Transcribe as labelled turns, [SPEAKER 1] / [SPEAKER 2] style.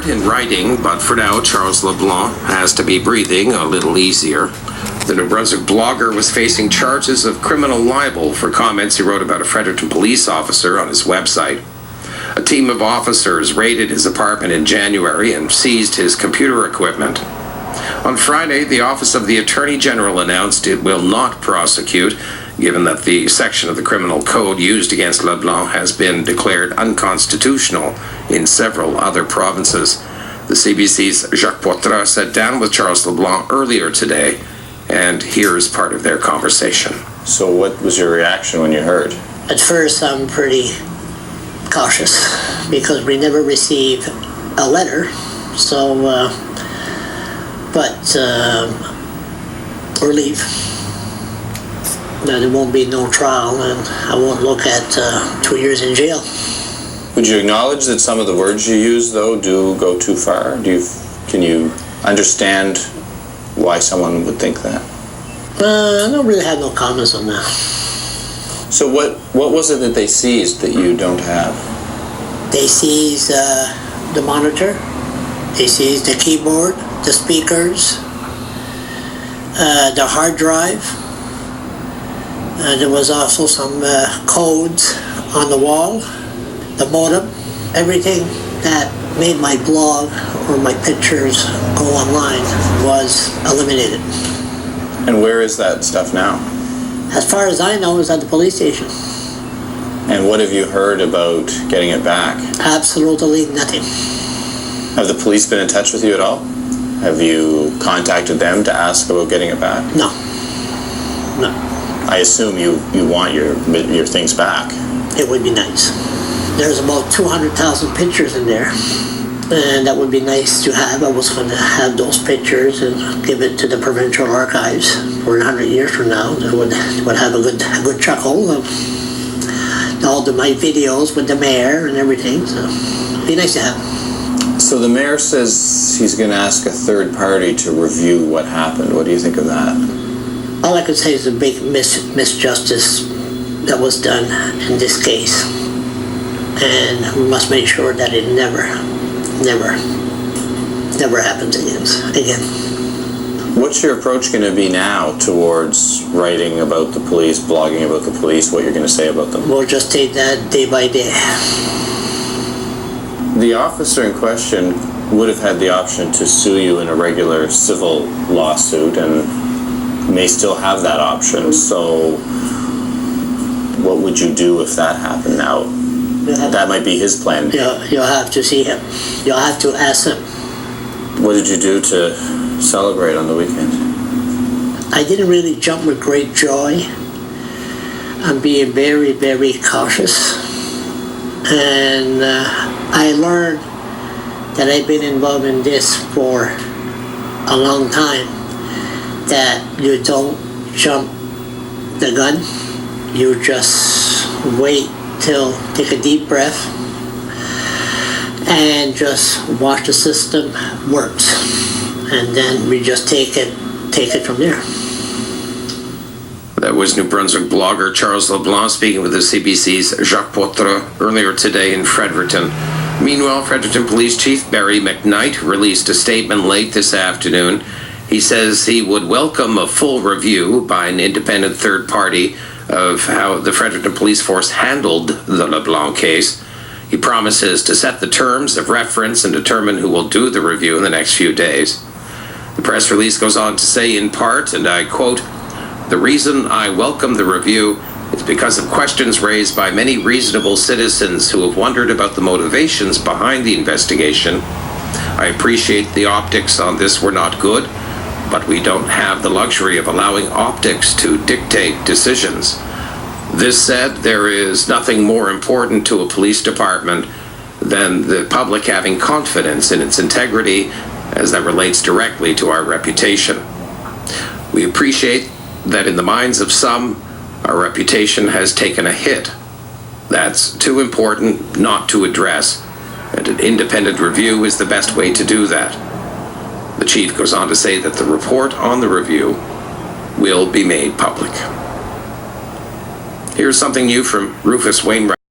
[SPEAKER 1] In writing, but for now, Charles Leblanc has to be breathing a little easier. The New Brunswick blogger was facing charges of criminal libel for comments he wrote about a Fredericton police officer on his website. A team of officers raided his apartment in January and seized his computer equipment. On Friday, the Office of the Attorney General announced it will not prosecute, given that the section of the criminal code used against Leblanc has been declared unconstitutional in several other provinces. The CBC's Jacques Poitras sat down with Charles Leblanc earlier today, and here's part of their conversation.
[SPEAKER 2] So what was your reaction when you heard?
[SPEAKER 3] At first, I'm pretty cautious because we never received a letter, but relief that there won't be no trial and I won't look at 2 years in jail.
[SPEAKER 2] Would you acknowledge that some of the words you use, though, do go too far? Can you understand why someone would think that?
[SPEAKER 3] I don't really have no comments on that.
[SPEAKER 2] So what was it that they seized that you don't have?
[SPEAKER 3] They seized the monitor, they seized the keyboard, the speakers, the hard drive. There was also some codes on the wall, the modem, everything that made my blog or my pictures go online was eliminated.
[SPEAKER 2] And where is that stuff now?
[SPEAKER 3] As far as I know, it's at the police station.
[SPEAKER 2] And what have you heard about getting it back?
[SPEAKER 3] Absolutely nothing.
[SPEAKER 2] Have the police been in touch with you at all? Have you contacted them to ask about getting it back?
[SPEAKER 3] No.
[SPEAKER 2] I assume you want your things back.
[SPEAKER 3] It would be nice. There's about 200,000 pictures in there, and that would be nice to have. I was going to have those pictures and give it to the provincial archives for 100 years from now. They would have a good chuckle of all my videos with the mayor and everything. So it'd be nice to have.
[SPEAKER 2] So the mayor says he's going to ask a third party to review what happened. What do you think of that?
[SPEAKER 3] All I could say is a big misjustice that was done in this case. And we must make sure that it never happens again.
[SPEAKER 2] What's your approach going to be now towards writing about the police, blogging about the police, what you're going to say about them?
[SPEAKER 3] We'll just take that day by day.
[SPEAKER 2] The officer in question would have had the option to sue you in a regular civil lawsuit and may still have that option. So what would you do if that happened now? That might be his plan.
[SPEAKER 3] You'll have to see him. You'll have to ask him.
[SPEAKER 2] What did you do to celebrate on the weekend?
[SPEAKER 3] I didn't really jump with great joy. I'm being very, very cautious. And I learned that I've been involved in this for a long time, that you don't jump the gun. You just wait take a deep breath and just watch the system works, and then we just take it from there.
[SPEAKER 1] That was New Brunswick blogger Charles Leblanc speaking with the CBC's Jacques Poitras earlier today in Fredericton. Meanwhile, Fredericton Police Chief Barry McKnight released a statement late this afternoon. He says he would welcome a full review by an independent third party of how the Fredericton Police Force handled the Leblanc case. He promises to set the terms of reference and determine who will do the review in the next few days. The press release goes on to say, in part, and I quote, "The reason I welcome the review is because of questions raised by many reasonable citizens who have wondered about the motivations behind the investigation. I appreciate the optics on this were not good, but we don't have the luxury of allowing optics to dictate decisions. This said, there is nothing more important to a police department than the public having confidence in its integrity, as that relates directly to our reputation. We appreciate that in the minds of some, our reputation has taken a hit. That's too important not to address, and an independent review is the best way to do that." The chief goes on to say that the report on the review will be made public. Here's something new from Rufus Wainwright.